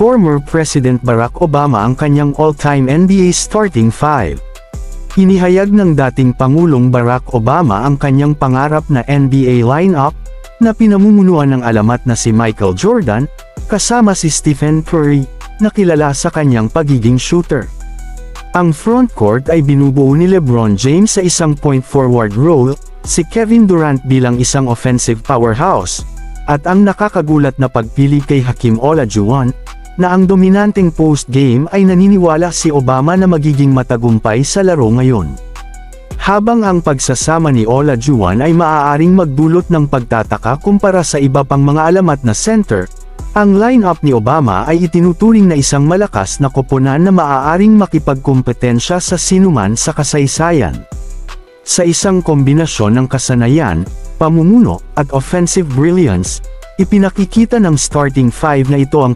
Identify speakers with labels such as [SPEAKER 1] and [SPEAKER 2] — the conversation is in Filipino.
[SPEAKER 1] former President Barack Obama ang kanyang all-time NBA starting five. Inihayag ng dating Pangulong Barack Obama ang kanyang pangarap na NBA lineup, na pinamumunuan ng alamat na si Michael Jordan, kasama si Stephen Curry, na kilala sa kanyang pagiging shooter. Ang frontcourt ay binubuo ni LeBron James sa isang point forward role, si Kevin Durant bilang isang offensive powerhouse, at ang nakakagulat na pagpili kay Hakeem Olajuwon, na ang dominanteng post-game ay naniniwala si Obama na magiging matagumpay sa laro ngayon. Habang ang pagsasama ni Olajuwon ay maaaring magdulot ng pagtataka kumpara sa iba pang mga alamat na center, ang lineup ni Obama ay itinuturing na isang malakas na koponan na maaaring makipagkompetensya sa sinuman sa kasaysayan. Sa isang kombinasyon ng kasanayan, pamumuno, at offensive brilliance, ipinakikita ng starting five na ito ang